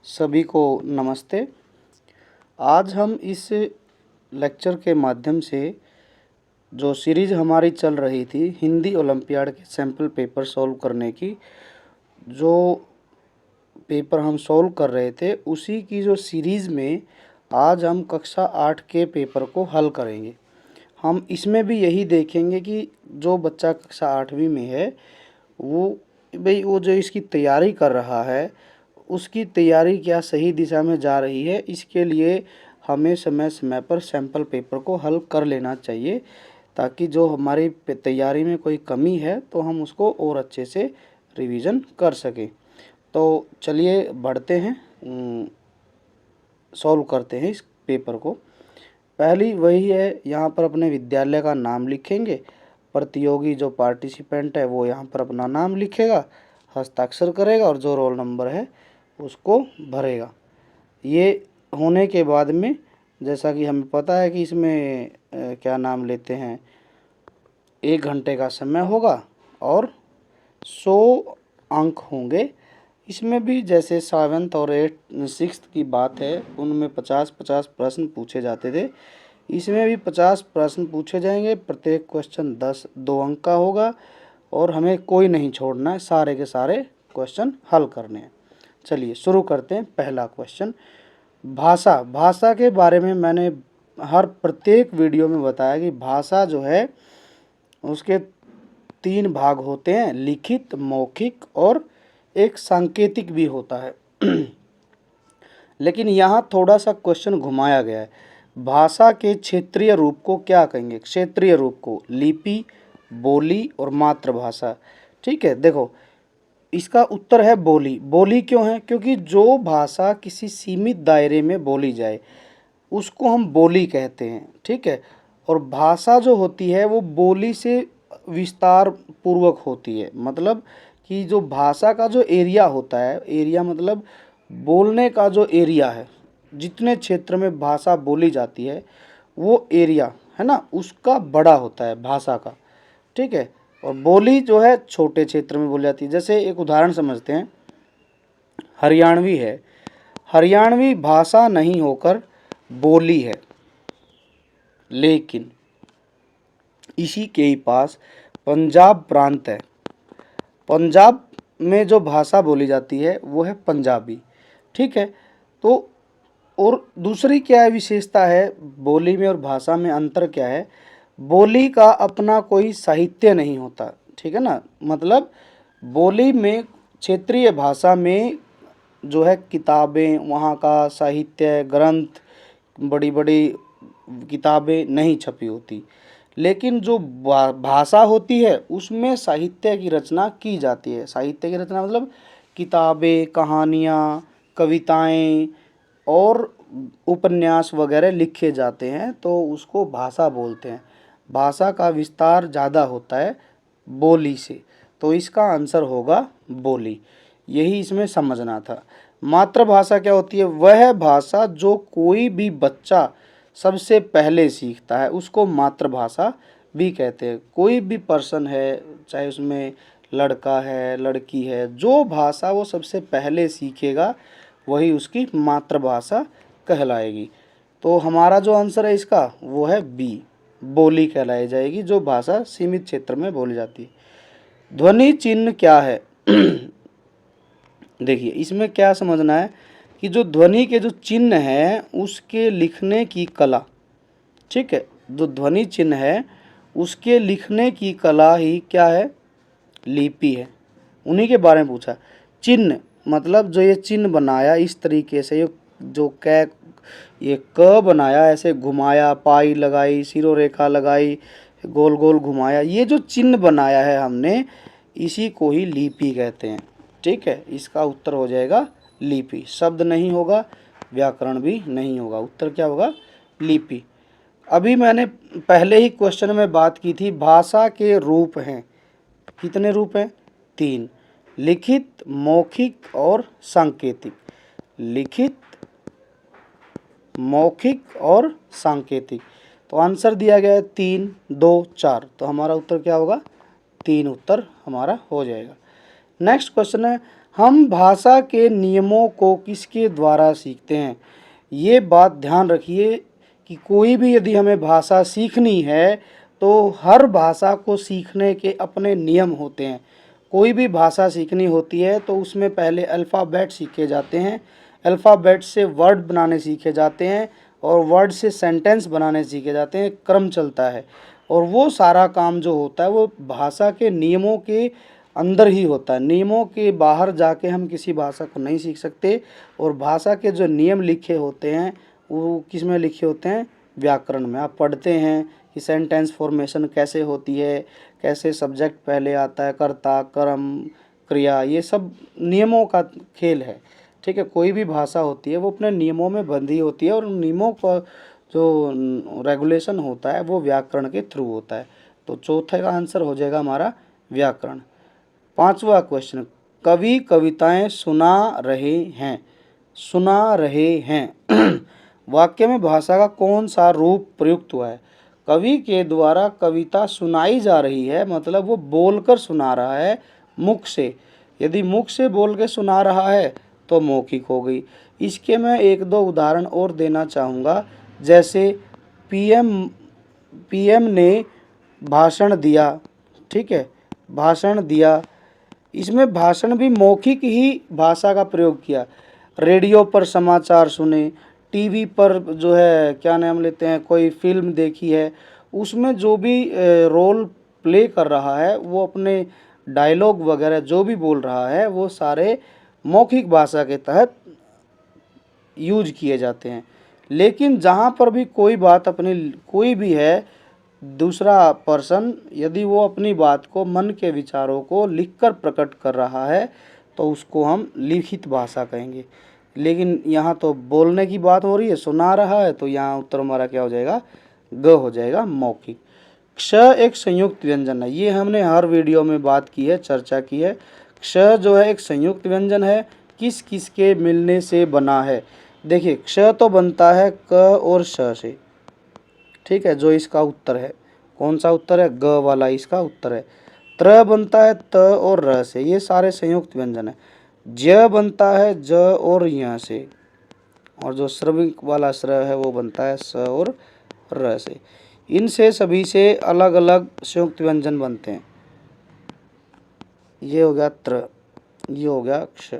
सभी को नमस्ते। आज हम इस लेक्चर के माध्यम से जो सीरीज़ हमारी चल रही थी हिंदी ओलंपियाड के सैम्पल पेपर सॉल्व करने की, जो पेपर हम सॉल्व कर रहे थे उसी की जो सीरीज़ में आज हम कक्षा 8 के पेपर को हल करेंगे। हम इसमें भी यही देखेंगे कि जो बच्चा कक्षा 8वीं में है वो जो इसकी तैयारी कर रहा है उसकी तैयारी क्या सही दिशा में जा रही है। इसके लिए हमें समय समय पर सैम्पल पेपर को हल कर लेना चाहिए, ताकि जो हमारी तैयारी में कोई कमी है तो हम उसको और अच्छे से रिवीजन कर सकें। तो चलिए बढ़ते हैं, सॉल्व करते हैं इस पेपर को। पहली वही है, यहाँ पर अपने विद्यालय का नाम लिखेंगे। प्रतियोगी जो पार्टिसिपेंट है वो यहाँ पर अपना नाम लिखेगा, हस्ताक्षर करेगा और जो रोल नंबर है उसको भरेगा। ये होने के बाद में जैसा कि हमें पता है कि इसमें क्या नाम लेते हैं, 1 घंटे का समय होगा और 100 अंक होंगे। इसमें भी जैसे 7th और 6th की बात है, उनमें 50-50 प्रश्न पूछे जाते थे। इसमें भी 50 प्रश्न पूछे जाएंगे, प्रत्येक क्वेश्चन 2 अंक का होगा और हमें कोई नहीं छोड़ना है, सारे के सारे क्वेश्चन हल करने हैं। चलिए शुरू करते हैं। पहला क्वेश्चन, भाषा के बारे में मैंने हर प्रत्येक वीडियो में बताया कि भाषा जो है उसके 3 भाग होते हैं, लिखित, मौखिक और एक सांकेतिक भी होता है। लेकिन यहाँ थोड़ा सा क्वेश्चन घुमाया गया है। भाषा के क्षेत्रीय रूप को क्या कहेंगे? क्षेत्रीय रूप को लिपि, बोली और मातृभाषा। ठीक है, देखो इसका उत्तर है बोली। बोली क्यों है? क्योंकि जो भाषा किसी सीमित दायरे में बोली जाए उसको हम बोली कहते हैं। ठीक है, और भाषा जो होती है वो बोली से विस्तार पूर्वक होती है। मतलब कि जो भाषा का जो एरिया होता है, एरिया मतलब बोलने का जो एरिया है, जितने क्षेत्र में भाषा बोली जाती है वो एरिया है ना, उसका बड़ा होता है भाषा का। ठीक है, और बोली जो है छोटे क्षेत्र में बोली जाती है। जैसे एक उदाहरण समझते हैं, हरियाणवी है। हरियाणवी भाषा नहीं होकर बोली है, लेकिन इसी के ही पास पंजाब प्रांत है। पंजाब में जो भाषा बोली जाती है वो है पंजाबी। ठीक है, तो और दूसरी क्या है विशेषता है बोली में और भाषा में, अंतर क्या है? बोली का अपना कोई साहित्य नहीं होता। ठीक है ना, मतलब बोली में, क्षेत्रीय भाषा में जो है किताबें, वहाँ का साहित्य ग्रंथ, बड़ी बड़ी किताबें नहीं छपी होती। लेकिन जो भाषा होती है उसमें साहित्य की रचना की जाती है। साहित्य की रचना मतलब किताबें, कहानियाँ, कविताएं और उपन्यास वगैरह लिखे जाते हैं, तो उसको भाषा बोलते हैं। भाषा का विस्तार ज़्यादा होता है बोली से, तो इसका आंसर होगा बोली। यही इसमें समझना था। मातृभाषा क्या होती है? वह भाषा जो कोई भी बच्चा सबसे पहले सीखता है उसको मातृभाषा भी कहते हैं। कोई भी पर्सन है, चाहे उसमें लड़का है लड़की है, जो भाषा वो सबसे पहले सीखेगा वही उसकी मातृभाषा कहलाएगी। तो हमारा जो आंसर है इसका वो है बी, बोली कहलाई जाएगी, जो भाषा सीमित क्षेत्र में बोली जाती है। ध्वनि चिन्ह क्या है? देखिए इसमें क्या समझना है कि जो ध्वनि के जो चिन्ह हैं उसके लिखने की कला, ठीक है, जो ध्वनि चिन्ह है उसके लिखने की कला ही क्या है? लिपि है। उन्हीं के बारे में पूछा। चिन्ह मतलब जो ये चिन्ह बनाया इस तरीके से, ये जो ये क बनाया, ऐसे घुमाया, पाई लगाई, शिरोरेखा लगाई, गोल गोल घुमाया, ये जो चिन्ह बनाया है हमने, इसी को ही लिपि कहते हैं। ठीक है, इसका उत्तर हो जाएगा लिपि। शब्द नहीं होगा, व्याकरण भी नहीं होगा, उत्तर क्या होगा? लिपि। अभी मैंने पहले ही क्वेश्चन में बात की थी, भाषा के रूप हैं। कितने रूप हैं? 3, लिखित, मौखिक और सांकेतिक। लिखित, मौखिक और सांकेतिक। तो आंसर दिया गया है 3, 2, 4, तो हमारा उत्तर क्या होगा? 3 उत्तर हमारा हो जाएगा। नेक्स्ट क्वेश्चन है, हम भाषा के नियमों को किसके द्वारा सीखते हैं। ये बात ध्यान रखिए कि कोई भी यदि हमें भाषा सीखनी है तो हर भाषा को सीखने के अपने नियम होते हैं। कोई भी भाषा सीखनी होती है तो उसमें पहले अल्फ़ाबेट सीखे जाते हैं, अल्फ़ाबेट से वर्ड बनाने सीखे जाते हैं और वर्ड से सेंटेंस बनाने सीखे जाते हैं, क्रम चलता है। और वो सारा काम जो होता है वो भाषा के नियमों के अंदर ही होता है। नियमों के बाहर जाके हम किसी भाषा को नहीं सीख सकते। और भाषा के जो नियम लिखे होते हैं वो किस में लिखे होते हैं, व्याकरण में। आप पढ़ते हैं कि सेंटेंस फॉर्मेशन कैसे होती है, कैसे सब्जेक्ट पहले आता है, कर्ता, कर्म, क्रिया, ये सब नियमों का खेल है। ठीक है, कोई भी भाषा होती है वो अपने नियमों में बंधी होती है और उन नियमों का जो रेगुलेशन होता है वो व्याकरण के थ्रू होता है। तो चौथे का आंसर हो जाएगा हमारा व्याकरण। पांचवा क्वेश्चन, कवि कविताएं सुना रहे हैं, सुना रहे हैं वाक्य में भाषा का कौन सा रूप प्रयुक्त हुआ है। कवि के द्वारा कविता सुनाई जा रही है, मतलब वो बोलकर सुना रहा है मुख से। यदि मुख से बोल के सुना रहा है तो मौखिक हो गई। इसके मैं एक दो उदाहरण और देना चाहूँगा। जैसे पीएम ने भाषण दिया, ठीक है, भाषण दिया, इसमें भाषण भी मौखिक ही भाषा का प्रयोग किया। रेडियो पर समाचार सुने, टीवी पर जो है क्या नाम लेते हैं, कोई फिल्म देखी है, उसमें जो भी रोल प्ले कर रहा है वो अपने डायलॉग वगैरह जो भी बोल रहा है वो सारे मौखिक भाषा के तहत यूज किए जाते हैं। लेकिन जहाँ पर भी कोई बात अपनी कोई भी है, दूसरा पर्सन यदि वो अपनी बात को, मन के विचारों को लिखकर प्रकट कर रहा है तो उसको हम लिखित भाषा कहेंगे। लेकिन यहाँ तो बोलने की बात हो रही है, सुना रहा है, तो यहाँ उत्तर हमारा क्या हो जाएगा, ग हो जाएगा, मौखिक। क्ष एक संयुक्त व्यंजन है, ये हमने हर वीडियो में बात की है, चर्चा की है। क्ष जो है एक संयुक्त व्यंजन है, किस किस के मिलने से बना है। देखिए, क्ष तो बनता है क और श से, ठीक है, जो इसका उत्तर है। कौन सा उत्तर है, ग वाला इसका उत्तर है। त्र बनता है त और र से, ये सारे संयुक्त व्यंजन है। ज बनता है ज और य से, और जो श्रविक वाला श्र है वो बनता है स और र से। इनसे सभी से अलग अलग संयुक्त व्यंजन बनते हैं। ये हो गया त्र, ये हो गया क्ष।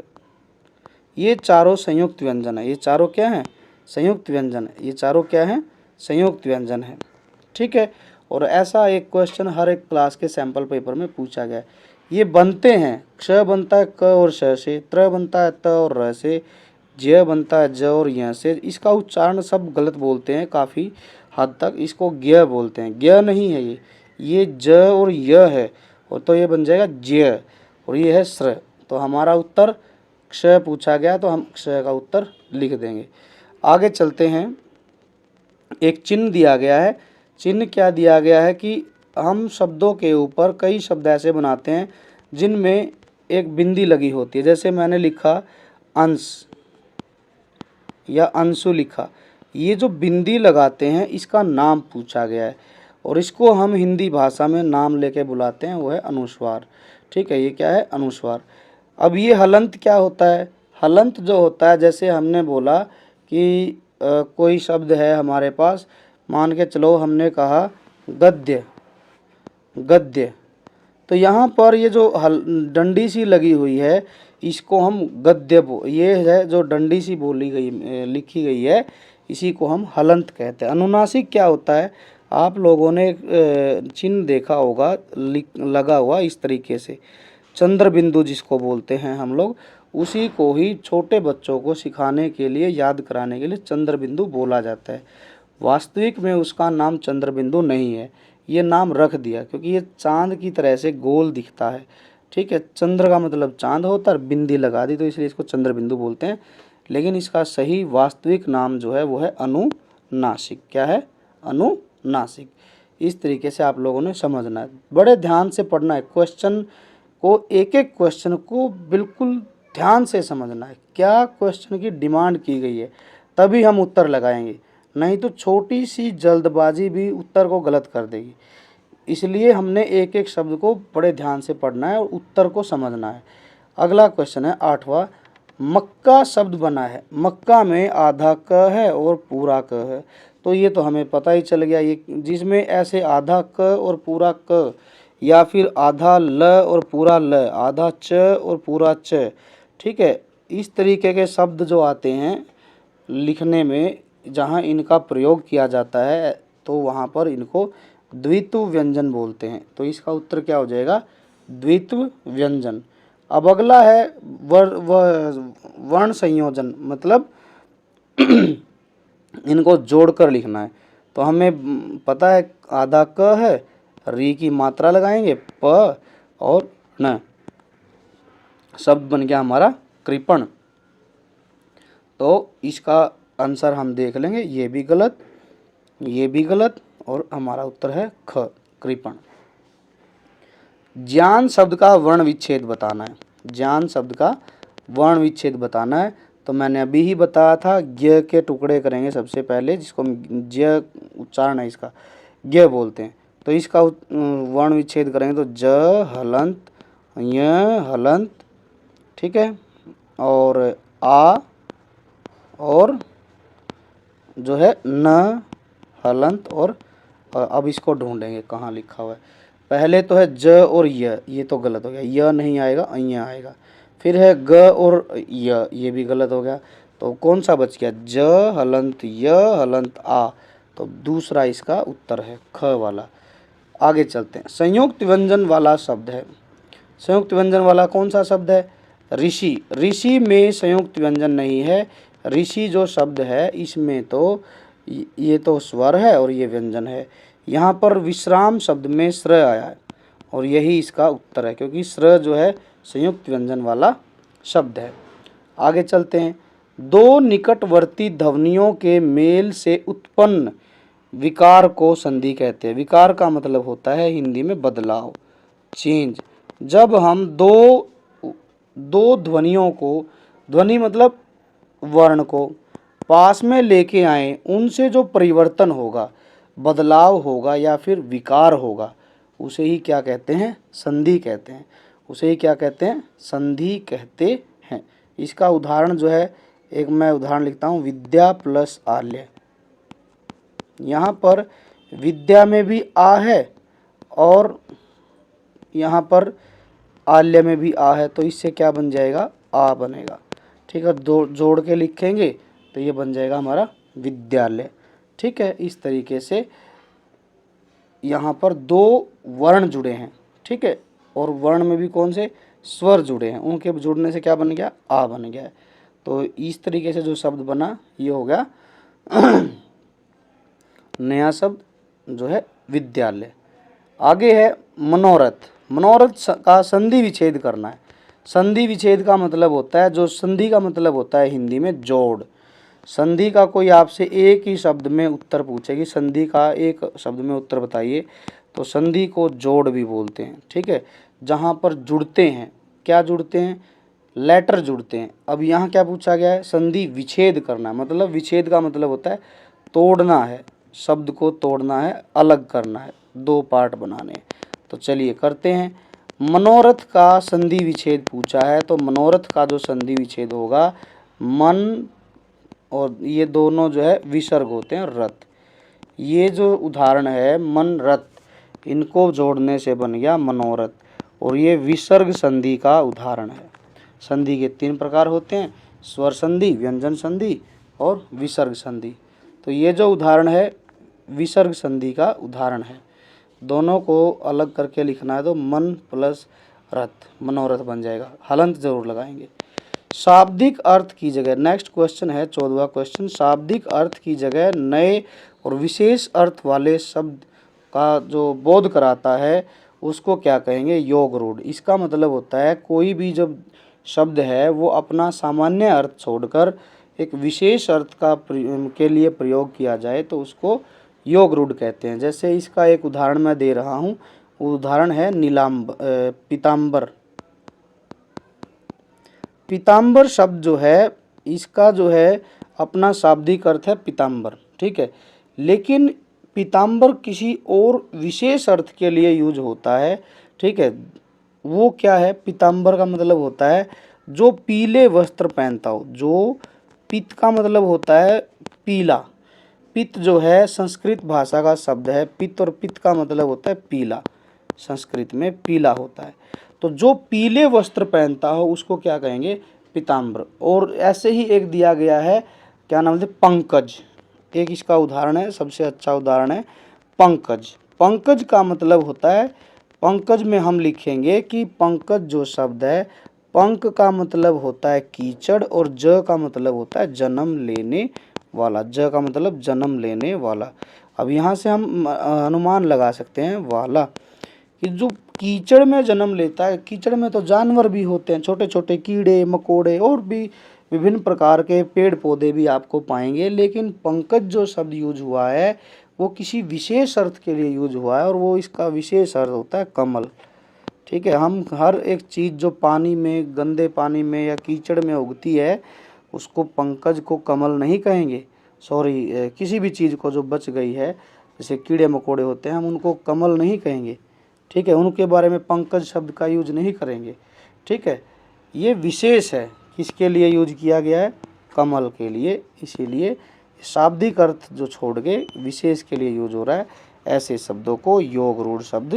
ये चारों संयुक्त व्यंजन है। ये चारों क्या हैं, संयुक्त व्यंजन है। ये चारों क्या हैं, संयुक्त व्यंजन है। ठीक है, और ऐसा एक क्वेश्चन हर एक क्लास के सैंपल पेपर में पूछा गया है। ये बनते हैं, क्ष बनता है क और श से, त्र बनता है त और र से, ज बनता है ज और य से। इसका उच्चारण सब गलत बोलते हैं, काफ़ी हद तक इसको ज्ञ बोलते हैं, ज्ञ नहीं है ये ज और य है, और तो ये बन जाएगा ज्य, और ये है श्र। तो हमारा उत्तर क्ष पूछा गया तो हम क्ष का उत्तर लिख देंगे। आगे चलते हैं। एक चिन्ह दिया गया है। चिन्ह क्या दिया गया है कि हम शब्दों के ऊपर कई शब्द ऐसे बनाते हैं जिनमें एक बिंदी लगी होती है। जैसे मैंने लिखा अंश या अंशु लिखा, ये जो बिंदी लगाते हैं इसका नाम पूछा गया है, और इसको हम हिंदी भाषा में नाम लेके बुलाते हैं, वो है अनुस्वार। ठीक है, ये क्या है, अनुस्वार। अब ये हलंत क्या होता है, हलंत जो होता है, जैसे हमने बोला कि कोई शब्द है हमारे पास, मान के चलो हमने कहा गद्य, गद्य, तो यहाँ पर ये जो डंडी सी लगी हुई है इसको हम गद्य ये है जो डंडी सी बोली गई लिखी गई है, इसी को हम हलंत कहते हैं। अनुनासिक क्या होता है, आप लोगों ने चिन्ह देखा होगा लगा हुआ इस तरीके से, चंद्र बिंदु जिसको बोलते हैं हम लोग, उसी को ही छोटे बच्चों को सिखाने के लिए, याद कराने के लिए चंद्र बिंदु बोला जाता है। वास्तविक में उसका नाम चंद्र बिंदु नहीं है, ये नाम रख दिया क्योंकि ये चांद की तरह से गोल दिखता है। ठीक है, चंद्र का मतलब चांद होता है, बिंदी लगा दी तो इसलिए इसको चंद्र बिंदु बोलते हैं। लेकिन इसका सही वास्तविक नाम जो है वो है अनुनासिक। क्या है, अनुनासिक। इस तरीके से आप लोगों ने समझना है, बड़े ध्यान से पढ़ना है, क्वेश्चन को, एक एक क्वेश्चन को बिल्कुल ध्यान से समझना है, क्या क्वेश्चन की डिमांड की गई है, तभी हम उत्तर लगाएंगे, नहीं तो छोटी सी जल्दबाजी भी उत्तर को गलत कर देगी। इसलिए हमने एक एक शब्द को बड़े ध्यान से पढ़ना है और उत्तर को समझना है। अगला क्वेश्चन है 8वां, मक्का शब्द बना है, मक्का में आधा क है और पूरा क है। तो ये तो हमें पता ही चल गया, ये जिसमें ऐसे आधा क और पूरा क, या फिर आधा ल और पूरा ल, आधा च और पूरा च, ठीक है, इस तरीके के शब्द जो आते हैं लिखने में, जहाँ इनका प्रयोग किया जाता है तो वहाँ पर इनको द्वित्व व्यंजन बोलते हैं। तो इसका उत्तर क्या हो जाएगा, द्वित्व व्यंजन। अब अगला है वर्ण संयोजन, मतलब इनको जोड़कर लिखना है। तो हमें पता है आधा क है, री की मात्रा लगाएंगे प और न, शब्द बन गया हमारा कृपण। तो इसका आंसर हम देख लेंगे, ये भी गलत, ये भी गलत, और हमारा उत्तर है ख, कृपण। ज्ञान शब्द का वर्ण विच्छेद बताना है, ज्ञान शब्द का वर्ण विच्छेद बताना है। तो मैंने अभी ही बताया था, ज्ञ के टुकड़े करेंगे सबसे पहले, जिसको ज्ञ उच्चारण है इसका, ज्ञ बोलते हैं। तो इसका वर्ण विच्छेद करेंगे तो ज हलंत, य हलंत, ठीक है, और आ, और जो है न हलंत, और अब इसको ढूंढेंगे कहाँ लिखा हुआ है। पहले तो है ज और ये तो गलत हो गया, य नहीं आएगा, अय आएगा। फिर है ग और ये भी गलत हो गया। तो कौन सा बच गया, ज हलंत य हलंत आ। तो दूसरा इसका उत्तर है ख वाला। आगे चलते हैं, संयुक्त व्यंजन वाला शब्द है। संयुक्त व्यंजन वाला कौन सा शब्द है, ऋषि। ऋषि में संयुक्त व्यंजन नहीं है। ऋषि जो शब्द है इसमें तो ये तो स्वर है और ये व्यंजन है। यहाँ पर विश्राम शब्द में स्र आया है और यही इसका उत्तर है, क्योंकि स्र जो है संयुक्त व्यंजन वाला शब्द है। आगे चलते हैं, दो निकटवर्ती ध्वनियों के मेल से उत्पन्न विकार को संधि कहते हैं। विकार का मतलब होता है हिंदी में बदलाव, चेंज। जब हम दो ध्वनियों को, ध्वनि मतलब वर्ण को पास में लेके आए, उनसे जो परिवर्तन होगा, बदलाव होगा या फिर विकार होगा, उसे ही क्या कहते हैं, संधि कहते हैं। उसे ही क्या कहते हैं, संधि कहते हैं। इसका उदाहरण जो है, एक मैं उदाहरण लिखता हूँ, विद्या प्लस आल्य। यहाँ पर विद्या में भी आ है और यहाँ पर आल्य में भी आ है, तो इससे क्या बन जाएगा, आ बनेगा, ठीक है। दो जोड़ के लिखेंगे तो ये बन जाएगा हमारा विद्यालय, ठीक है। इस तरीके से यहाँ पर दो वर्ण जुड़े हैं, ठीक है, और वर्ण में भी कौन से, स्वर जुड़े हैं, उनके जुड़ने से क्या बन गया, आ बन गया है। तो इस तरीके से जो शब्द बना ये हो गया नया शब्द जो है विद्यालय। आगे है मनोरथ। मनोरथ का संधि विच्छेद करना है। संधि विच्छेद का मतलब होता है, जो संधि का मतलब होता है हिंदी में जोड़। संधि का कोई आपसे एक ही शब्द में उत्तर पूछेगी, संधि का एक शब्द में उत्तर बताइए, तो संधि को जोड़ भी बोलते हैं, ठीक है। जहाँ पर जुड़ते हैं, क्या जुड़ते हैं, लेटर जुड़ते हैं। अब यहाँ क्या पूछा गया है, संधि विच्छेद करना, मतलब विच्छेद का मतलब होता है तोड़ना है, शब्द को तोड़ना है, अलग करना है, दो पार्ट बनाने हैं। तो चलिए करते हैं। मनोरथ का संधि विच्छेद पूछा है, तो मनोरथ का जो संधि विच्छेद होगा, मन और ये दोनों जो है विसर्ग होते हैं, रथ। ये जो उदाहरण है मन रथ, इनको जोड़ने से बन गया मनोरथ, और ये विसर्ग संधि का उदाहरण है। संधि के 3 प्रकार होते हैं, स्वर संधि, व्यंजन संधि और विसर्ग संधि। तो ये जो उदाहरण है विसर्ग संधि का उदाहरण है। दोनों को अलग करके लिखना है तो मन प्लस रथ, मनोरथ बन जाएगा, हलंत जरूर लगाएंगे। शाब्दिक अर्थ की जगह, नेक्स्ट क्वेश्चन है 14वां क्वेश्चन, शाब्दिक अर्थ की जगह नए और विशेष अर्थ वाले शब्द का जो बोध कराता है उसको क्या कहेंगे, योग रूढ़। इसका मतलब होता है कोई भी जब शब्द है वो अपना सामान्य अर्थ छोड़कर एक विशेष अर्थ के लिए प्रयोग किया जाए तो उसको योग रूढ़ कहते हैं। जैसे इसका एक उदाहरण मैं दे रहा हूँ, उदाहरण है पीताम्बर। पीताम्बर शब्द जो है इसका जो है अपना शाब्दिक अर्थ है पीताम्बर, ठीक है, लेकिन पीताम्बर किसी और विशेष अर्थ के लिए यूज होता है, ठीक है। वो क्या है, पीताम्बर का मतलब होता है जो पीले वस्त्र पहनता हो। जो पित्त का मतलब होता है पीला। पित्त जो है संस्कृत भाषा का शब्द है पित्त, और पित्त का मतलब होता है पीला, संस्कृत में पीला होता है। तो जो पीले वस्त्र पहनता हो उसको क्या कहेंगे, पीताम्बर। और ऐसे ही एक दिया गया है, क्या नाम है, पंकज। एक इसका उदाहरण है, सबसे अच्छा उदाहरण है पंकज। पंकज का मतलब होता है, पंकज में हम लिखेंगे कि पंकज जो शब्द है, पंक का मतलब होता है कीचड़, और ज का मतलब होता है जन्म लेने वाला। ज का मतलब जन्म लेने वाला। अब यहाँ से हम अनुमान लगा सकते हैं वाला, कि जो कीचड़ में जन्म लेता है, कीचड़ में तो जानवर भी होते हैं, छोटे छोटे कीड़े मकोड़े और भी विभिन्न प्रकार के पेड़ पौधे भी आपको पाएंगे। लेकिन पंकज जो शब्द यूज हुआ है वो किसी विशेष अर्थ के लिए यूज हुआ है, और वो इसका विशेष अर्थ होता है कमल। ठीक है, हम हर एक चीज़ जो पानी में, गंदे पानी में या कीचड़ में उगती है उसको पंकज को कमल नहीं कहेंगे। सॉरी, किसी भी चीज़ को जो बच गई है, जैसे कीड़े मकोड़े होते हैं, हम उनको कमल नहीं कहेंगे। ठीक है, उनके बारे में पंकज शब्द का यूज नहीं करेंगे। ठीक है, ये विशेष है, किसके लिए यूज किया गया है, कमल के लिए, इसीलिए शाब्दिक अर्थ जो छोड़ के विशेष के लिए यूज हो रहा है। ऐसे शब्दों को योग रूढ़ शब्द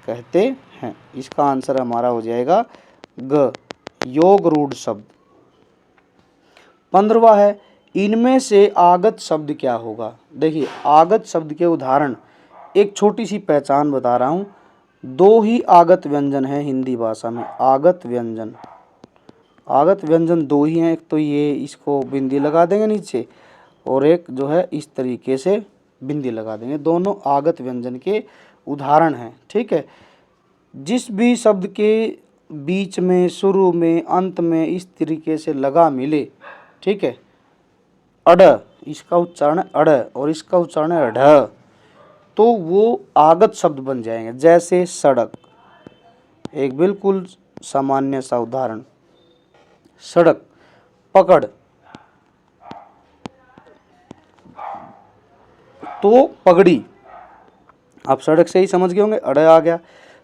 कहते हैं। इसका आंसर हमारा हो जाएगा ग, योग रूढ़ शब्द। 15वां है, इनमें से आगत शब्द क्या होगा। देखिए, आगत शब्द के उदाहरण, एक छोटी सी पहचान बता रहा हूँ। दो ही आगत व्यंजन है हिंदी भाषा में। आगत व्यंजन, आगत व्यंजन दो ही हैं। एक तो ये, इसको बिंदी लगा देंगे नीचे, और एक जो है इस तरीके से बिंदी लगा देंगे। दोनों आगत व्यंजन के उदाहरण हैं। ठीक है, जिस भी शब्द के बीच में, शुरू में, अंत में इस तरीके से लगा मिले, ठीक है, अड़, इसका उच्चारण है अड़ और इसका उच्चारण है अढ़, तो वो आगत शब्द बन जाएंगे। जैसे सड़क, एक बिल्कुल सामान्य सा उदाहरण, सड़क। पकड़, तो पगड़ी। आप सड़क से ही समझ गए होंगे, अड़ आ गया।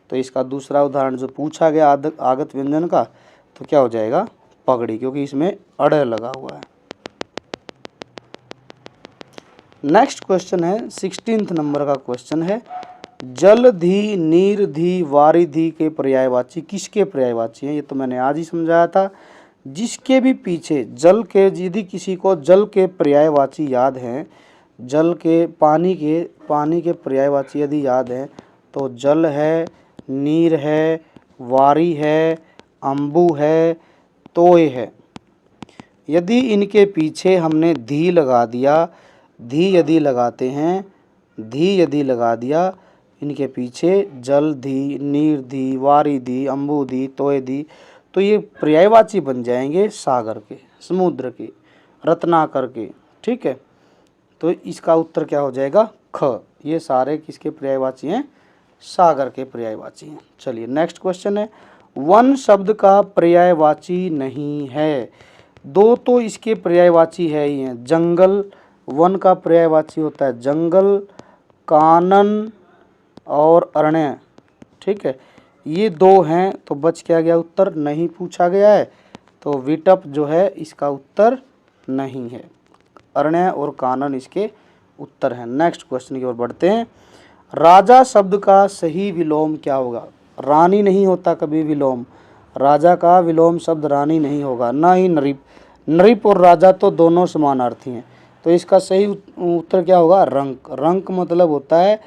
तो इसका दूसरा उदाहरण जो पूछा गया आगत व्यंजन का, तो क्या हो जाएगा, पगड़ी, क्योंकि इसमें अड़ लगा हुआ है। नेक्स्ट क्वेश्चन है 16th नंबर का क्वेश्चन है, जलधि, नीरधि, वारिधि के पर्यायवाची किसके पर्यायवाची हैं। ये तो मैंने आज ही समझाया था। जिसके भी पीछे जल के, यदि किसी को जल के पर्यायवाची याद हैं, जल के, पानी के पर्यायवाची यदि याद हैं, तो जल है, नीर है, वारी है, अम्बु है, तोय है। यदि इनके पीछे हमने धी लगा दिया, धी यदि लगाते हैं, धी यदि लगा दिया इनके पीछे, जल धी, नीर धी, वारी धी, अम्बु धी, तोय धी, तो ये पर्यायवाची बन जाएंगे सागर के, समुद्र के, रत्नाकर के। ठीक है, तो इसका उत्तर क्या हो जाएगा, ख। ये सारे किसके पर्यायवाची हैं, सागर के पर्यायवाची हैं। चलिए नेक्स्ट क्वेश्चन है, वन शब्द का पर्यायवाची नहीं है। दो तो इसके पर्यायवाची है ही हैं। जंगल, वन का पर्यायवाची होता है जंगल, कानन और अरण्य। ठीक है, ये दो हैं, तो बच क्या गया उत्तर, नहीं पूछा गया है, तो विटप जो है इसका उत्तर नहीं है। अरण्य और कानन इसके उत्तर हैं। नेक्स्ट क्वेश्चन की ओर बढ़ते हैं, राजा शब्द का सही विलोम क्या होगा। रानी नहीं होता कभी विलोम, राजा का विलोम शब्द रानी नहीं होगा, ना ही नृप। नृप और राजा तो दोनों समानार्थी हैं, तो इसका सही उत्तर क्या होगा, रंक। रंक मतलब होता है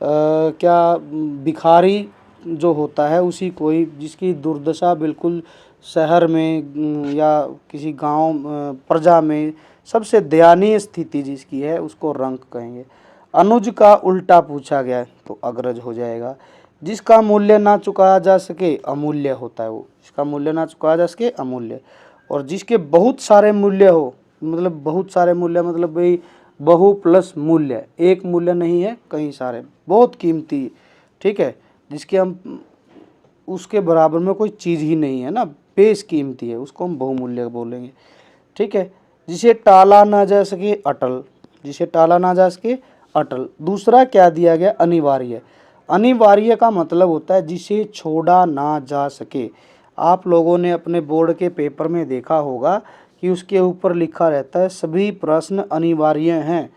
क्या, भिखारी जो होता है उसी कोई, जिसकी दुर्दशा बिल्कुल शहर में या किसी गांव प्रजा में सबसे दयनीय स्थिति जिसकी है, उसको रंक कहेंगे। अनुज का उल्टा पूछा गया है, तो अग्रज हो जाएगा। जिसका मूल्य ना चुकाया जा सके अमूल्य होता है वो, जिसका मूल्य ना चुकाया जा सके अमूल्य। और जिसके बहुत सारे मूल्य हो, मतलब बहुत सारे मूल्य मतलब भाई बहु प्लस मूल्य, एक मूल्य नहीं है, कई सारे, बहुत कीमती। ठीक है, जिसके हम, उसके बराबर में कोई चीज़ ही नहीं है ना, बेस कीमती है, उसको हम बहुमूल्य बोलेंगे। ठीक है, जिसे टाला ना जा सके अटल, जिसे टाला ना जा सके अटल। दूसरा क्या दिया गया, अनिवार्य। अनिवार्य का मतलब होता है जिसे छोड़ा ना जा सके। आप लोगों ने अपने बोर्ड के पेपर में देखा होगा कि उसके ऊपर लिखा रहता है सभी प्रश्न अनिवार्य हैं।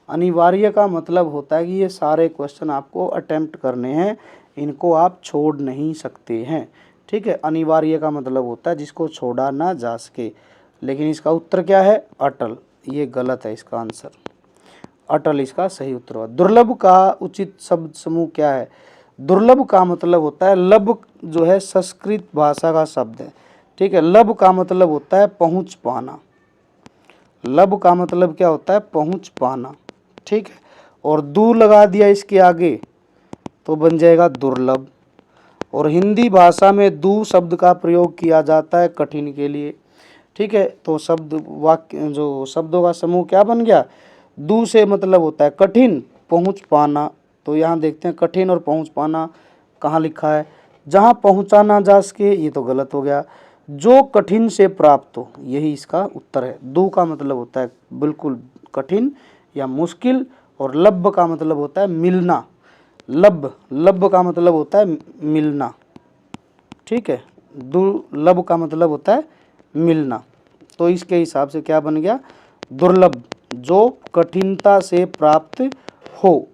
अनिवार्य का मतलब होता है कि ये सारे क्वेश्चन आपको अटेम्प्ट करने हैं, इनको आप छोड़ नहीं सकते हैं। ठीक है, अनिवार्य का मतलब होता है जिसको छोड़ा ना जा सके। लेकिन इसका उत्तर क्या है? अटल। ये गलत है, इसका आंसर अटल इसका सही उत्तर हुआ। दुर्लभ का उचित शब्द समूह क्या है? दुर्लभ का मतलब होता है, लब जो है संस्कृत भाषा का शब्द है। ठीक है, लब का मतलब होता है पहुंच पाना। लब का मतलब क्या होता है? पहुंच पाना। ठीक है, और दू लगा दिया इसके आगे तो बन जाएगा दुर्लभ। और हिंदी भाषा में दू शब्द का प्रयोग किया जाता है कठिन के लिए। ठीक है, तो शब्द वाक्य जो शब्दों का समूह क्या बन गया? दू से मतलब होता है कठिन, पहुंच पाना। तो यहाँ देखते हैं कठिन और पहुंच पाना कहाँ लिखा है? जहाँ पहुँचा ना जा सके, ये तो गलत हो गया। जो कठिन से प्राप्त हो, यही इसका उत्तर है। दू का मतलब होता है बिल्कुल कठिन या मुश्किल, और लब का मतलब होता है मिलना। लब का मतलब होता है मिलना। ठीक है, दुर्लभ का मतलब होता है मिलना। तो इसके हिसाब से क्या बन गया? दुर्लभ, जो कठिनता से प्राप्त हो।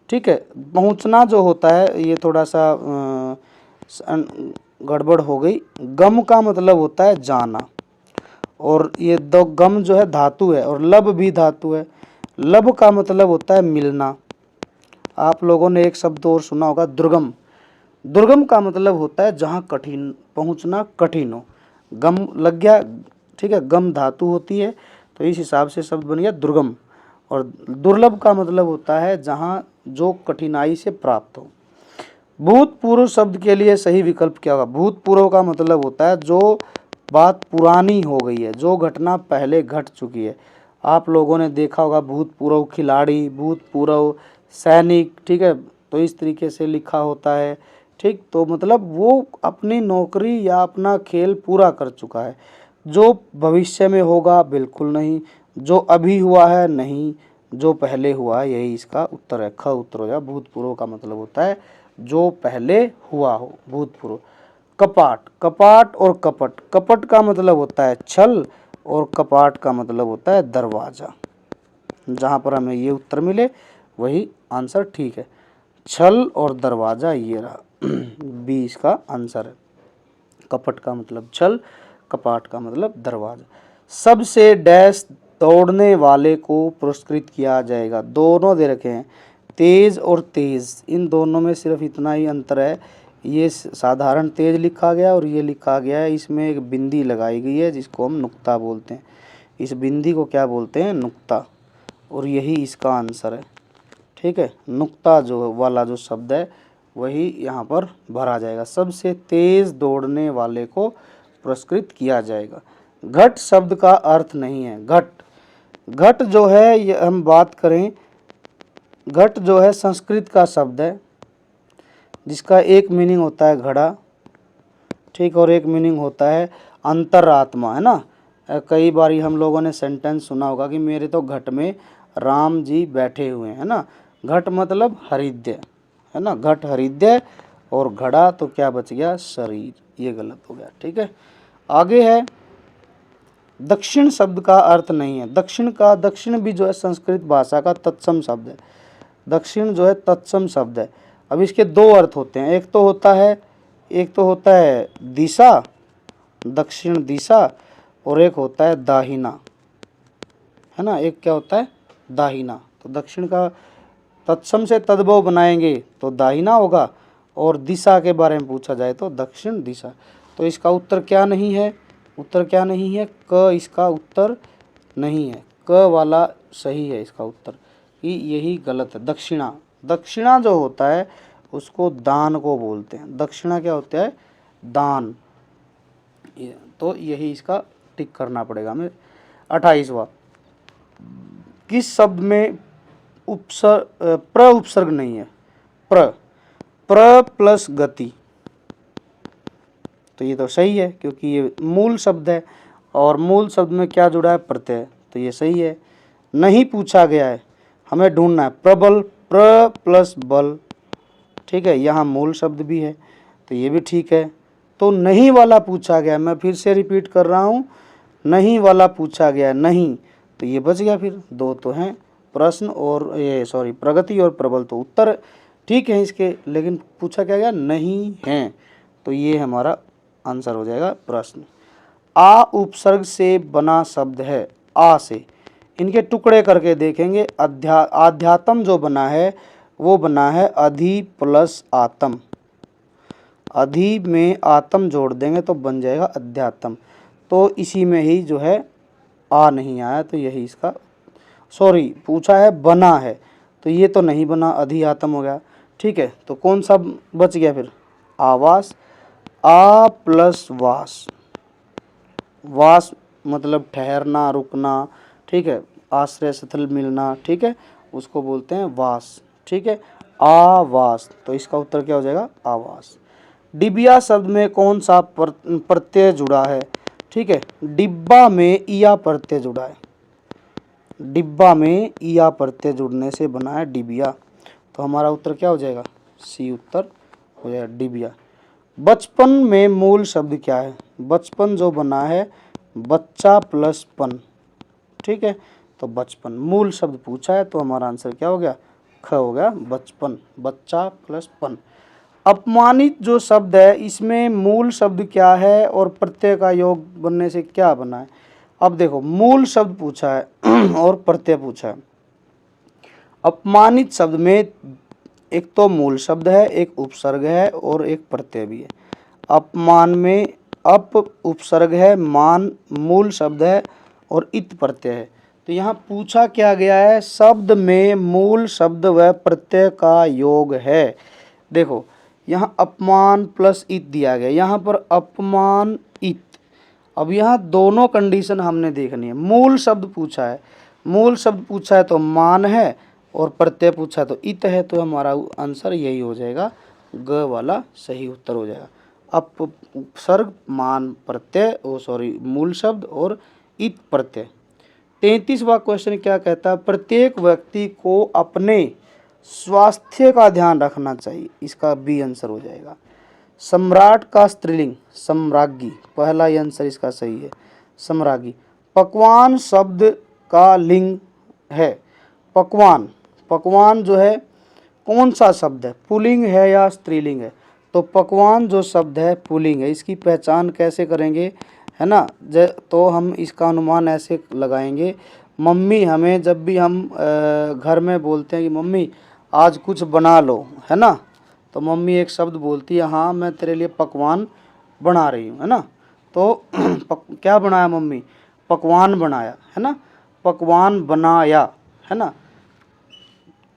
ठीक है, पहुंचना जो होता है ये थोड़ा सा गड़बड़ हो गई। गम का मतलब होता है जाना, और ये दो गम जो है धातु है, और लब भी धातु है। लब का मतलब होता है मिलना। आप लोगों ने एक शब्द और सुना होगा, दुर्गम। दुर्गम का मतलब होता है जहाँ कठिन, पहुँचना कठिन हो। गम लग गया। ठीक है, गम धातु होती है, तो इस हिसाब से शब्द बन गया दुर्गम। और दुर्लभ का मतलब होता है जहाँ जो कठिनाई से प्राप्त हो। भूतपूर्व शब्द के लिए सही विकल्प क्या होगा? भूतपूर्व का मतलब होता है जो बात पुरानी हो गई है, जो घटना पहले घट चुकी है। आप लोगों ने देखा होगा भूतपूर्व खिलाड़ी, भूतपूर्व सैनिक। ठीक है, तो इस तरीके से लिखा होता है। ठीक, तो मतलब वो अपनी नौकरी या अपना खेल पूरा कर चुका है। जो भविष्य में होगा बिल्कुल नहीं, जो अभी हुआ है नहीं, जो पहले हुआ है, यही इसका उत्तर है। ख उत्तर हो जाए। भूतपूर्व का मतलब होता है जो पहले हुआ हो, भूतपूर्व। कपाट, कपाट और कपट। कपट का मतलब होता है छल, और कपाट का मतलब होता है दरवाजा। जहाँ पर हमें ये उत्तर मिले वही आंसर ठीक है। छल और दरवाजा, ये रहा बी इसका आंसर है। कपट का मतलब छल, कपाट का मतलब दरवाजा। सबसे डैश दौड़ने वाले को पुरस्कृत किया जाएगा। दोनों दे रखे हैं, तेज और तेज। इन दोनों में सिर्फ इतना ही अंतर है, ये साधारण तेज लिखा गया और ये लिखा गया है, इसमें एक बिंदी लगाई गई है जिसको हम नुक्ता बोलते हैं। इस बिंदी को क्या बोलते हैं? नुक्ता। और यही इसका आंसर है। ठीक है, नुक्ता जो वाला जो शब्द है वही यहाँ पर भरा जाएगा। सबसे तेज दौड़ने वाले को पुरस्कृत किया जाएगा। घट शब्द का अर्थ नहीं है। घट, घट जो है ये हम बात करें, घट जो है संस्कृत का शब्द है जिसका एक मीनिंग होता है घड़ा। ठीक, और एक मीनिंग होता है अंतरात्मा, है ना। कई बार हम लोगों ने सेंटेंस सुना होगा कि मेरे तो घट में राम जी बैठे हुए हैं, है ना। घट मतलब हृदय, है ना। घट हृदय, और घड़ा तो क्या बच गया? शरीर। ये गलत हो गया। ठीक है, आगे है दक्षिण शब्द का अर्थ नहीं है। दक्षिण भी जो है संस्कृत भाषा का तत्सम शब्द है। दक्षिण जो है तत्सम शब्द है। अब इसके दो अर्थ होते हैं, एक तो होता है दिशा, दक्षिण दिशा, और एक होता है दाहिना, है ना। एक क्या होता है? दाहिना। तो दक्षिण का तत्सम से तद्भव बनाएंगे तो दाहिना होगा, और दिशा के बारे में पूछा जाए तो दक्षिण दिशा। तो इसका उत्तर क्या नहीं है? उत्तर क्या नहीं है? क इसका उत्तर नहीं है। क वाला सही है इसका उत्तर, कि यही गलत है। दक्षिणा, दक्षिणा जो होता है उसको दान को बोलते हैं। दक्षिणा क्या होता है? दान। तो यही इसका टिक करना पड़ेगा हमें। 28वां, किस शब्द में प्र उपसर्ग नहीं है? प्र प्लस गति। तो ये तो सही है क्योंकि ये मूल शब्द है, और मूल शब्द में क्या जुड़ा है? प्रत्यय। तो ये सही है। नहीं पूछा गया है, हमें ढूंढना है प्रबल, प्र प्लस बल। ठीक है, यहाँ मूल शब्द भी है तो ये भी ठीक है। तो नहीं वाला पूछा गया, मैं फिर से रिपीट कर रहा हूँ, नहीं वाला पूछा गया, नहीं, तो ये बच गया। फिर दो तो हैं प्रश्न और ये सॉरी प्रगति और प्रबल, तो उत्तर ठीक है इसके, लेकिन पूछा क्या गया, नहीं है, तो ये हमारा आंसर हो जाएगा प्रश्न। आ उपसर्ग से बना शब्द है, आ से, इनके टुकड़े करके देखेंगे। आध्यात्म जो बना है वो बना है अधि प्लस आत्म, अधि में आत्म जोड़ देंगे तो बन जाएगा अध्यात्म, तो इसी में ही जो है आ नहीं आया, तो यही इसका सॉरी पूछा है बना है, तो ये तो नहीं बना, अधि आत्म हो गया। ठीक है, तो कौन सा बच गया फिर, आवास, आ प्लस वास, वास मतलब ठहरना रुकना, ठीक है, आश्रय स्थल मिलना, ठीक है, उसको बोलते हैं वास, ठीक है, आवास, तो इसका उत्तर क्या हो जाएगा, आवास। डिबिया शब्द में कौन सा प्रत्यय जुड़ा है, ठीक है, डिब्बा में इया प्रत्यय जुड़ा है, डिब्बा में इया प्रत्यय जुड़ने से बना है डिबिया, तो हमारा उत्तर क्या हो जाएगा, सी उत्तर हो जाएगा डिबिया। बचपन में मूल शब्द क्या है, बचपन जो बना है बच्चा प्लस पन, ठीक है, तो बचपन मूल शब्द पूछा है, तो हमारा आंसर क्या हो गया, ख हो गया, बचपन, बच्चा प्लस पन। अपमानित जो शब्द है इसमें मूल शब्द क्या है और प्रत्यय का योग बनने से क्या बना है। अब देखो मूल शब्द पूछा है और प्रत्यय पूछा है। अपमानित शब्द में एक तो मूल शब्द है, एक उपसर्ग है और एक प्रत्यय भी है। अपमान में अप उपसर्ग है, मान मूल शब्द है और इत प्रत्यय है। तो यहाँ पूछा क्या गया है, शब्द में मूल शब्द व प्रत्यय का योग है। देखो यहाँ अपमान प्लस इत दिया गया, यहाँ पर अपमान इत। अब यहाँ दोनों कंडीशन हमने देखनी है। मूल शब्द पूछा है, मूल शब्द पूछा है तो मान है और प्रत्यय पूछा है तो इत है, तो हमारा आंसर यही हो जाएगा, ग वाला सही उत्तर हो जाएगा। अप उपसर्ग मान प्रत्यय ओ सॉरी मूल शब्द और इत प्रत्यय। 33वां क्वेश्चन क्या कहता है, प्रत्येक व्यक्ति को अपने स्वास्थ्य का ध्यान रखना चाहिए, इसका बी आंसर हो जाएगा। सम्राट का स्त्रीलिंग सम्राज्ञी, पहला ही आंसर इसका सही है, सम्राज्ञी। पकवान शब्द का लिंग है, पकवान, पकवान जो है कौन सा शब्द है, पुल्लिंग है या स्त्रीलिंग है, तो पकवान जो शब्द है पुल्लिंग है। इसकी पहचान कैसे करेंगे, है ना, तो हम इसका अनुमान ऐसे लगाएंगे, मम्मी हमें जब भी हम घर में बोलते हैं कि मम्मी आज कुछ बना लो, है ना, तो मम्मी एक शब्द बोलती है, हाँ मैं तेरे लिए पकवान बना रही हूँ, है ना, तो क्या बनाया मम्मी, पकवान बनाया, है ना, पकवान बनाया, है ना,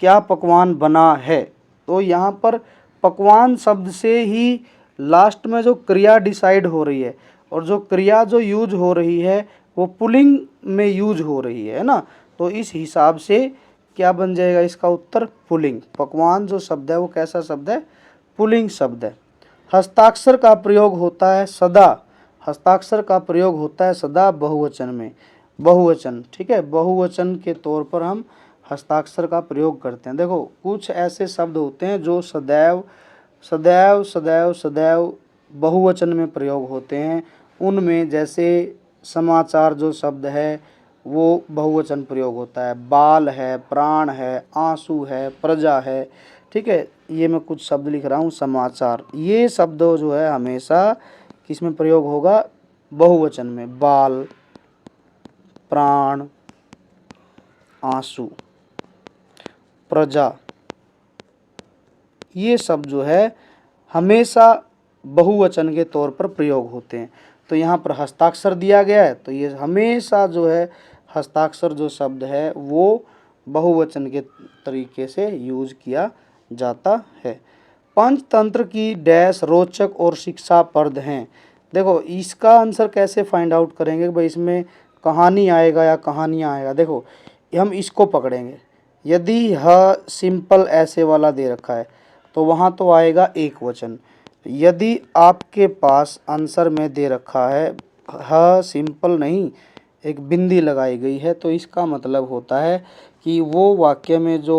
क्या पकवान बना है। तो यहाँ पर पकवान शब्द से ही लास्ट में जो क्रिया डिसाइड हो रही है और जो क्रिया जो यूज हो रही है वो पुल्लिंग में यूज हो रही है ना, तो इस हिसाब से क्या बन जाएगा इसका उत्तर, पुल्लिंग। पकवान जो शब्द है वो कैसा शब्द है, पुल्लिंग शब्द है। हस्ताक्षर का प्रयोग होता है सदा, हस्ताक्षर का प्रयोग होता है सदा बहुवचन में, बहुवचन, ठीक है, बहुवचन के तौर पर हम हस्ताक्षर का प्रयोग करते हैं। देखो कुछ ऐसे शब्द होते हैं जो सदैव सदैव सदैव सदैव बहुवचन में प्रयोग होते हैं, उनमें जैसे समाचार जो शब्द है वो बहुवचन प्रयोग होता है, बाल है, प्राण है, आंसू है, प्रजा है, ठीक है, ये मैं कुछ शब्द लिख रहा हूँ, समाचार, ये शब्द जो है हमेशा किस में प्रयोग होगा, बहुवचन में, बाल, प्राण, आंसू, प्रजा, ये शब्द जो है हमेशा बहुवचन के तौर पर प्रयोग होते हैं। तो यहाँ पर हस्ताक्षर दिया गया है तो ये हमेशा जो है हस्ताक्षर जो शब्द है वो बहुवचन के तरीके से यूज किया जाता है। पंचतंत्र की डैश रोचक और शिक्षाप्रद हैं। देखो इसका आंसर कैसे फाइंड आउट करेंगे भाई, इसमें कहानी आएगा या कहानियाँ आएगा। देखो हम इसको पकड़ेंगे, यदि ह सिंपल ऐसे वाला दे रखा है तो वहाँ तो आएगा एक वचन। यदि आपके पास आंसर में दे रखा है ह सिंपल नहीं एक बिंदी लगाई गई है तो इसका मतलब होता है कि वो वाक्य में जो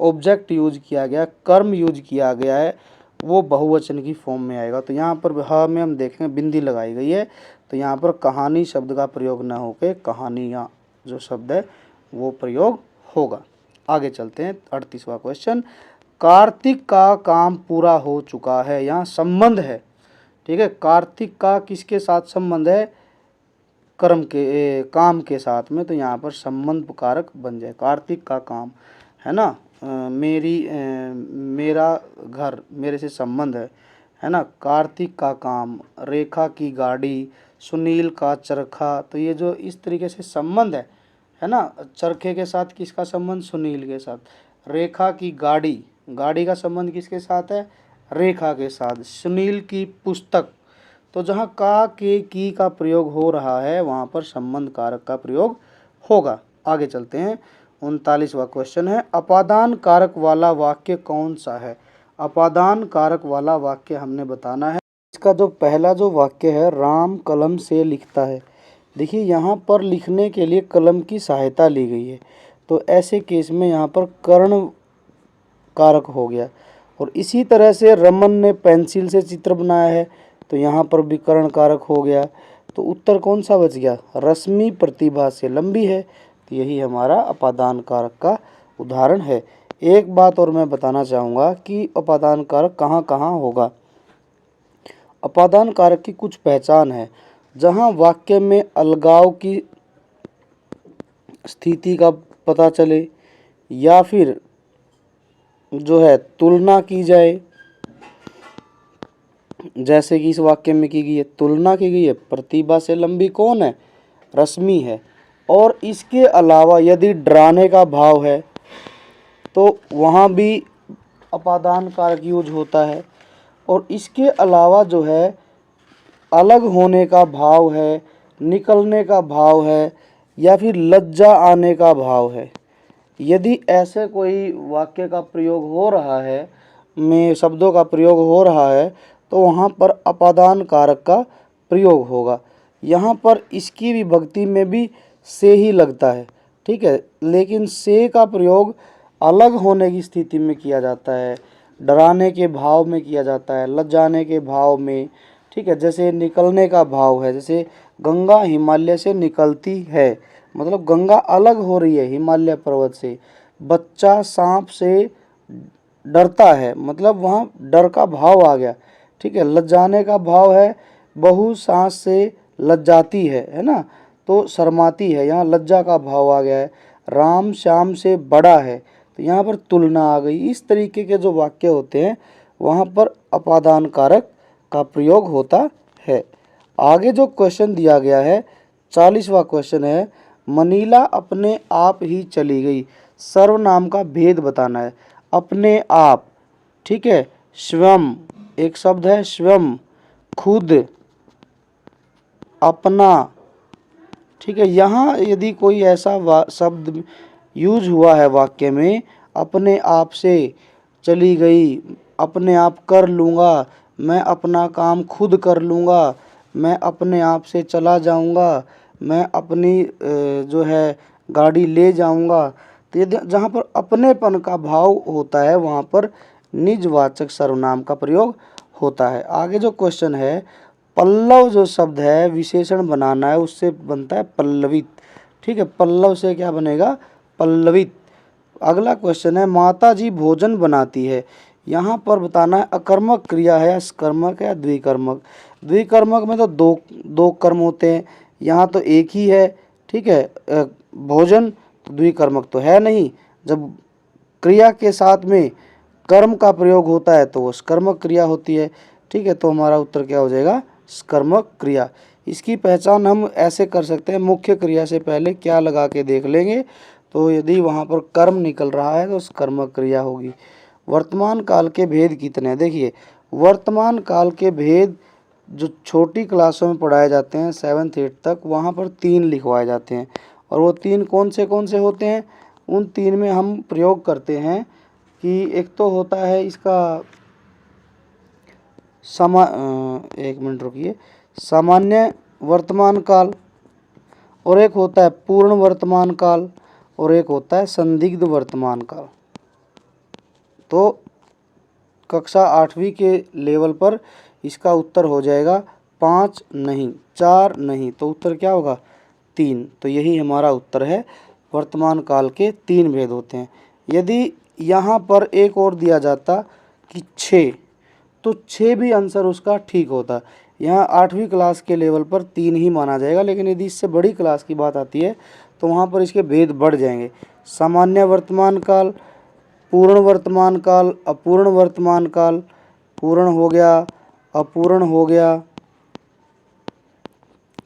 ऑब्जेक्ट यूज किया गया, कर्म यूज किया गया है, वो बहुवचन की फॉर्म में आएगा। तो यहाँ पर ह में हम देखें बिंदी लगाई गई है, तो यहाँ पर कहानी शब्द का प्रयोग न होकर कहानियाँ जो शब्द है वो प्रयोग होगा। आगे चलते हैं, 38वां क्वेश्चन। कार्तिक का काम पूरा हो चुका है, यहाँ संबंध है, ठीक है। कार्तिक का किसके साथ संबंध है? कर्म के काम के साथ में, तो यहाँ पर संबंध कारक बन जाए। कार्तिक का काम है ना, मेरा घर मेरे से संबंध है ना। कार्तिक का काम, रेखा की गाड़ी, सुनील का चरखा, तो ये जो इस तरीके से संबंध है ना। चरखे के साथ किसका संबंध? सुनील के साथ। रेखा की गाड़ी, गाड़ी का संबंध किसके साथ है? रेखा के साथ। सुनील की पुस्तक, तो जहाँ का, के, की का प्रयोग हो रहा है वहाँ पर संबंध कारक का प्रयोग होगा। आगे चलते हैं, 39वां क्वेश्चन है, अपादान कारक वाला वाक्य कौन सा है? अपादान कारक वाला वाक्य हमने बताना है। इसका जो पहला जो वाक्य है, राम कलम से लिखता है। देखिए यहाँ पर लिखने के लिए कलम की सहायता ली गई है, तो ऐसे केस में यहाँ पर कर्ण कारक हो गया। और इसी तरह से रमन ने पेंसिल से चित्र बनाया है, तो यहाँ पर भी कर्ण कारक हो गया। तो उत्तर कौन सा बच गया? रश्मि प्रतिभा से लंबी है, तो यही हमारा अपादान कारक का उदाहरण है। एक बात और मैं बताना चाहूँगा कि अपादान कारक कहाँ कहाँ होगा। अपादान कारक की कुछ पहचान है। जहाँ वाक्य में अलगाव की स्थिति का पता चले, या फिर जो है तुलना की जाए, जैसे कि इस वाक्य में की गई है, तुलना की गई है। प्रतिभा से लंबी कौन है? रश्मि है। और इसके अलावा यदि डराने का भाव है तो वहाँ भी अपादान कारक यूज होता है। और इसके अलावा जो है अलग होने का भाव है, निकलने का भाव है, या फिर लज्जा आने का भाव है। यदि ऐसे कोई वाक्य का प्रयोग हो रहा है, में शब्दों का प्रयोग हो रहा है, तो वहाँ पर अपादान कारक का प्रयोग होगा। यहाँ पर इसकी विभक्ति में भी से ही लगता है, ठीक है, लेकिन से का प्रयोग अलग होने की स्थिति में किया जाता है, डराने के भाव में किया जाता है, लज्जाने के भाव में, ठीक है। जैसे निकलने का भाव है, जैसे गंगा हिमालय से निकलती है, मतलब गंगा अलग हो रही है हिमालय पर्वत से। बच्चा सांप से डरता है, मतलब वहाँ डर का भाव आ गया, ठीक है। लज्जाने का भाव है, बहू सास से लज्जाती है ना, तो शर्माती है, यहाँ लज्जा का भाव आ गया है। राम श्याम से बड़ा है, तो यहाँ पर तुलना आ गई। इस तरीके के जो वाक्य होते हैं वहाँ पर अपादान कारक का प्रयोग होता है। आगे जो क्वेश्चन दिया गया है, 40वां क्वेश्चन है, मनीला अपने आप ही चली गई। सर्वनाम का भेद बताना है। अपने आप, ठीक है, स्वयं एक शब्द है, स्वयं, खुद, अपना, ठीक है। यहाँ यदि कोई ऐसा शब्द यूज हुआ है वाक्य में, अपने आप से चली गई, अपने आप कर लूँगा, मैं अपना काम खुद कर लूँगा, मैं अपने आप से चला जाऊँगा, मैं अपनी जो है गाड़ी ले जाऊँगा, तो ये जहाँ पर अपनेपन का भाव होता है वहाँ पर निजवाचक सर्वनाम का प्रयोग होता है। आगे जो क्वेश्चन है, पल्लव जो शब्द है विशेषण बनाना है, उससे बनता है पल्लवित, ठीक है। पल्लव से क्या बनेगा? पल्लवित। अगला क्वेश्चन है, माता जी भोजन बनाती है। यहाँ पर बताना है अकर्मक क्रिया है या सकर्मक है या द्विकर्मक। द्विकर्मक में तो दो कर्म होते हैं, यहाँ तो एक ही है, ठीक है। भोजन तो द्विकर्मक तो है नहीं। जब क्रिया के साथ में कर्म का प्रयोग होता है तो वो सकर्मक क्रिया होती है, ठीक है। तो हमारा उत्तर क्या हो जाएगा? सकर्मक क्रिया। इसकी पहचान हम ऐसे कर सकते हैं, मुख्य क्रिया से पहले क्या लगा के देख लेंगे, तो यदि वहाँ पर कर्म निकल रहा है तो सकर्मक क्रिया होगी। वर्तमान काल के भेद कितने हैं? देखिए, वर्तमान काल के भेद जो छोटी क्लासों में पढ़ाए जाते हैं 7th 8th तक, वहाँ पर 3 लिखवाए जाते हैं। और वो 3 कौन से होते हैं? उन 3 में हम प्रयोग करते हैं कि एक तो होता है इसका एक मिनट रुकिए, सामान्य वर्तमान काल, और एक होता है पूर्ण वर्तमान काल, और एक होता है संदिग्ध वर्तमान काल। तो कक्षा 8वीं के लेवल पर इसका उत्तर हो जाएगा 5 नहीं, 4 नहीं, तो उत्तर क्या होगा 3। तो यही हमारा उत्तर है, वर्तमान काल के 3 भेद होते हैं। यदि यहाँ पर एक और दिया जाता कि 6, तो 6 भी आंसर उसका ठीक होता। यहाँ 8वीं क्लास के लेवल पर 3 ही माना जाएगा, लेकिन यदि इससे बड़ी क्लास की बात आती है तो वहाँ पर इसके भेद बढ़ जाएंगे। सामान्य वर्तमान काल, पूर्ण वर्तमान काल, अपूर्ण वर्तमान काल, पूर्ण हो गया, अपूर्ण हो गया,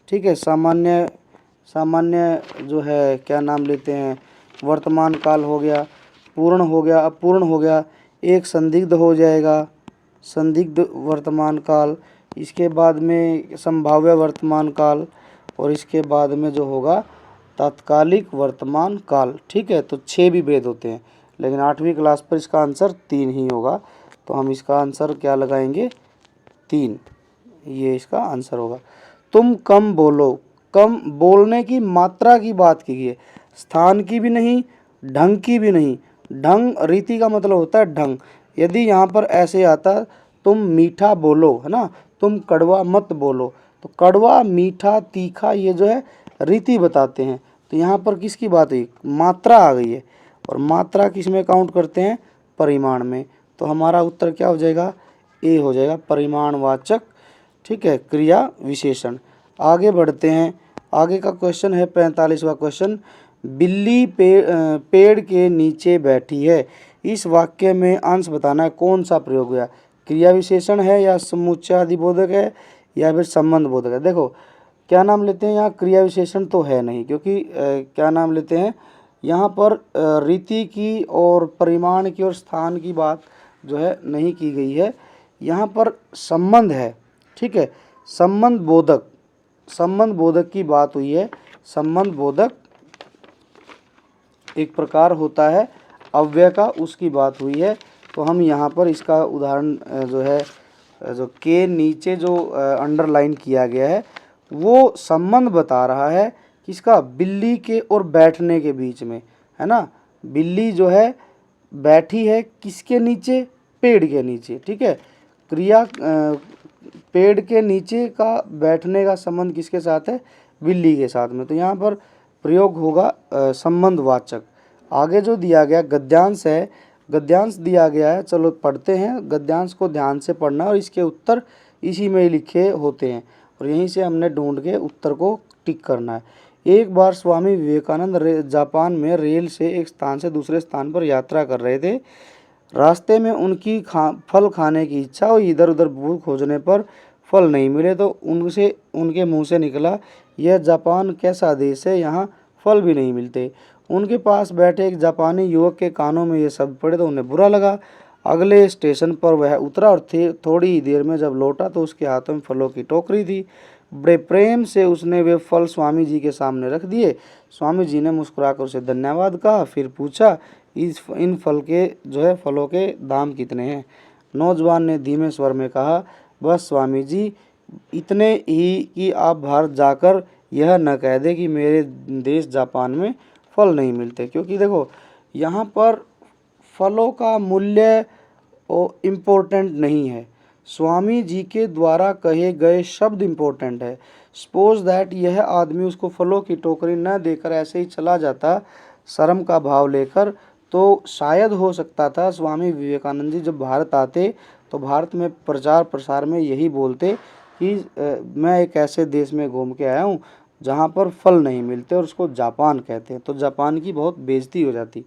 ठीक है। सामान्य जो है क्या नाम लेते हैं, वर्तमान काल हो गया, पूर्ण हो गया, अपूर्ण हो गया, एक संदिग्ध हो जाएगा, संदिग्ध वर्तमान काल, इसके बाद में संभाव्य वर्तमान काल, और इसके बाद में जो होगा तात्कालिक वर्तमान काल, ठीक है। तो 6 भी भेद होते हैं, लेकिन 8वीं क्लास पर इसका आंसर 3 ही होगा। तो हम इसका आंसर क्या लगाएंगे, 3, ये इसका आंसर होगा। तुम कम बोलो, कम बोलने की मात्रा की बात कीजिए, स्थान की भी नहीं, ढंग की भी नहीं। ढंग, रीति का मतलब होता है ढंग। यदि यहाँ पर ऐसे आता तुम मीठा बोलो, है ना, तुम कड़वा मत बोलो, तो कड़वा, मीठा, तीखा, ये जो है रीति बताते हैं। तो यहाँ पर किसकी बात हुई, मात्रा आ गई है, और मात्रा किस में काउंट करते हैं, परिमाण में। तो हमारा उत्तर क्या हो जाएगा, ए हो जाएगा, परिमाणवाचक, ठीक है, क्रिया विशेषण। आगे बढ़ते हैं, आगे का क्वेश्चन है 45वां क्वेश्चन। बिल्ली पेड़ के नीचे बैठी है, इस वाक्य में अंश बताना है, कौन सा प्रयोग हुआ, क्रिया विशेषण है या समुच्चयादिबोधक है या फिर संबंध बोधक है। देखो क्या नाम लेते हैं, यहाँ क्रिया विशेषण तो है नहीं, क्योंकि क्या नाम लेते हैं, यहाँ पर रीति की और परिमाण की और स्थान की बात जो है नहीं की गई है, यहाँ पर संबंध है, ठीक है। संबंध बोधक की बात हुई है। संबंध बोधक एक प्रकार होता है अव्यय का, उसकी बात हुई है। तो हम यहाँ पर इसका उदाहरण जो है, जो के नीचे जो अंडरलाइन किया गया है, वो संबंध बता रहा है किसका, बिल्ली के और बैठने के बीच में, है ना। बिल्ली जो है बैठी है किसके नीचे, पेड़ के नीचे, ठीक है। क्रिया पेड़ के नीचे का बैठने का संबंध किसके साथ है, बिल्ली के साथ में। तो यहाँ पर प्रयोग होगा संबंधवाचक। आगे जो दिया गया गद्यांश है, गद्यांश दिया गया है, चलो पढ़ते हैं। गद्यांश को ध्यान से पढ़ना और इसके उत्तर इसी में लिखे होते हैं, और यहीं से हमने ढूंढ के उत्तर को टिक करना है। एक बार स्वामी विवेकानंद जापान में रेल से एक स्थान से दूसरे स्थान पर यात्रा कर रहे थे। रास्ते में उनकी फल खाने की इच्छा और इधर उधर भूख खोजने पर फल नहीं मिले, तो उनके मुंह से निकला, यह जापान कैसा देश है, यहाँ फल भी नहीं मिलते। उनके पास बैठे एक जापानी युवक के कानों में ये शब्द पड़े तो उन्हें बुरा लगा। अगले स्टेशन पर वह उतरा और थोड़ी ही देर में जब लौटा तो उसके हाथों में फलों की टोकरी थी। बड़े प्रेम से उसने वे फल स्वामी जी के सामने रख दिए। स्वामी जी ने मुस्कुराकर उसे धन्यवाद कहा, फिर पूछा, इन फलों के दाम कितने हैं। नौजवान ने धीमे स्वर में कहा, बस स्वामी जी, इतने ही कि आप भारत जाकर यह न कह दे कि मेरे देश जापान में फल नहीं मिलते। क्योंकि देखो यहाँ पर फलों का मूल्य इम्पोर्टेंट नहीं है, स्वामी जी के द्वारा कहे गए शब्द इम्पोर्टेंट है। सपोज दैट यह आदमी उसको फलों की टोकरी न देकर ऐसे ही चला जाता शर्म का भाव लेकर, तो शायद हो सकता था स्वामी विवेकानंद जी जब भारत आते तो भारत में प्रचार प्रसार में यही बोलते कि मैं एक ऐसे देश में घूम के आया हूँ जहाँ पर फल नहीं मिलते, और उसको जापान कहते हैं। तो जापान की बहुत बेइज्जती हो जाती।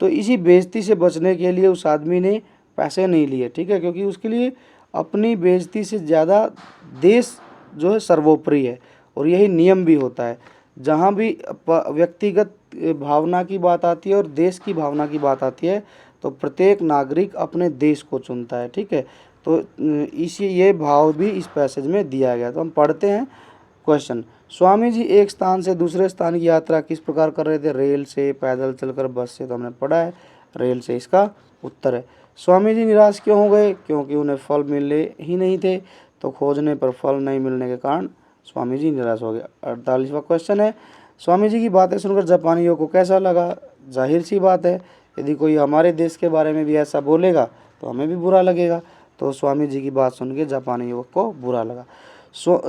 तो इसी बेइज्जती से बचने के लिए उस आदमी ने पैसे नहीं लिए, ठीक है, क्योंकि उसके लिए अपनी बेइज्जती से ज़्यादा देश जो है सर्वोपरि है, और यही नियम भी होता है। जहाँ भी व्यक्तिगत भावना की बात आती है और देश की भावना की बात आती है, तो प्रत्येक नागरिक अपने देश को चुनता है, ठीक है। तो ये भाव भी इस पैसेज में दिया गया। तो हम पढ़ते हैं क्वेश्चन। स्वामी जी एक स्थान से दूसरे स्थान की यात्रा किस प्रकार कर रहे थे, रेल से, पैदल चलकर, बस से, तो हमने पढ़ा है रेल से इसका उत्तर है। स्वामी जी निराश क्यों हो गए, क्योंकि उन्हें फल मिले ही नहीं थे, तो खोजने पर फल नहीं मिलने के कारण स्वामी जी निराश हो गए। 48वां क्वेश्चन है, स्वामी जी की बातें सुनकर जापानियों को कैसा लगा? जाहिर सी बात है, यदि कोई हमारे देश के बारे में भी ऐसा बोलेगा तो हमें भी बुरा लगेगा। तो स्वामी जी की बात सुन के जापानी युवक को बुरा लगा।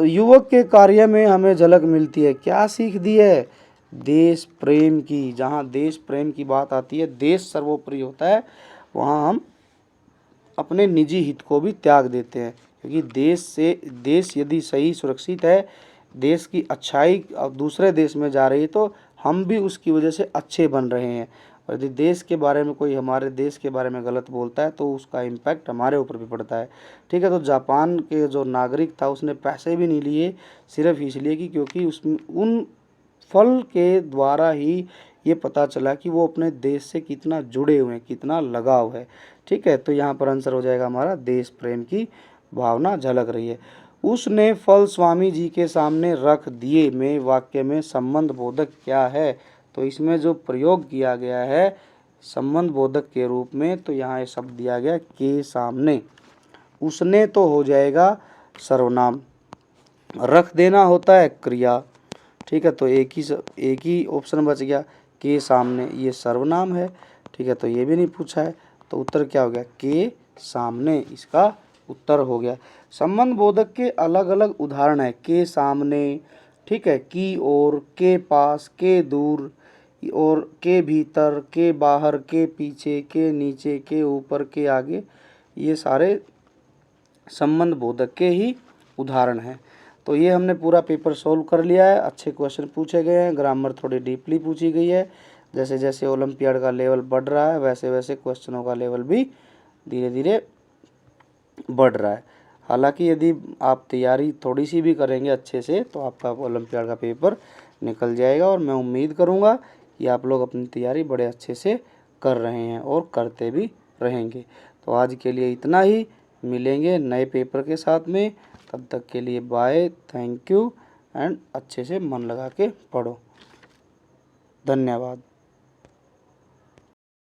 युवक के कार्य में हमें झलक मिलती है, क्या सीख दी है? देश प्रेम की। जहाँ देश प्रेम की बात आती है, देश सर्वोपरि होता है, वहाँ हम अपने निजी हित को भी त्याग देते हैं, क्योंकि देश यदि सही सुरक्षित है, देश की अच्छाई अब दूसरे देश में जा रही है, तो हम भी उसकी वजह से अच्छे बन रहे हैं। और यदि देश के बारे में कोई हमारे देश के बारे में गलत बोलता है तो उसका इम्पैक्ट हमारे ऊपर भी पड़ता है। ठीक है, तो जापान के जो नागरिक था उसने पैसे भी नहीं लिए, सिर्फ इसलिए कि क्योंकि उन फल के द्वारा ही ये पता चला कि वो अपने देश से कितना जुड़े हुए हैं, कितना लगाव है। ठीक है, तो यहाँ पर आंसर हो जाएगा हमारा देश प्रेम की भावना झलक रही है। उसने फल स्वामी जी के सामने रख दिए में वाक्य में संबंध बोधक क्या है? तो इसमें जो प्रयोग किया गया है संबंध बोधक के रूप में, तो यहाँ ये शब्द दिया गया के सामने। उसने तो हो जाएगा सर्वनाम, रख देना होता है क्रिया। ठीक है, तो एक ही ऑप्शन बच गया, के सामने, ये सर्वनाम है। ठीक है, तो ये भी नहीं पूछा है, तो उत्तर क्या हो गया? के सामने इसका उत्तर हो गया। संबंध बोधक के अलग अलग उदाहरण है, के सामने, ठीक है, की ओर, के पास, के दूर, और के भीतर, के बाहर, के पीछे, के नीचे, के ऊपर, के आगे, ये सारे संबंध बोधक के ही उदाहरण हैं। तो ये हमने पूरा पेपर सोल्व कर लिया है। अच्छे क्वेश्चन पूछे गए हैं, ग्रामर थोड़ी डीपली पूछी गई है। जैसे जैसे ओलंपियाड का लेवल बढ़ रहा है वैसे वैसे क्वेश्चनों का लेवल भी धीरे धीरे बढ़ रहा है। हालांकि यदि आप तैयारी थोड़ी सी भी करेंगे अच्छे से तो आपका ओलंपियाड का पेपर निकल जाएगा, और मैं उम्मीद करूँगा कि आप लोग अपनी तैयारी बड़े अच्छे से कर रहे हैं और करते भी रहेंगे। तो आज के लिए इतना ही, मिलेंगे नए पेपर के साथ में। तब तक के लिए बाय, थैंक यू, एंड अच्छे से मन लगा के पढ़ो। धन्यवाद।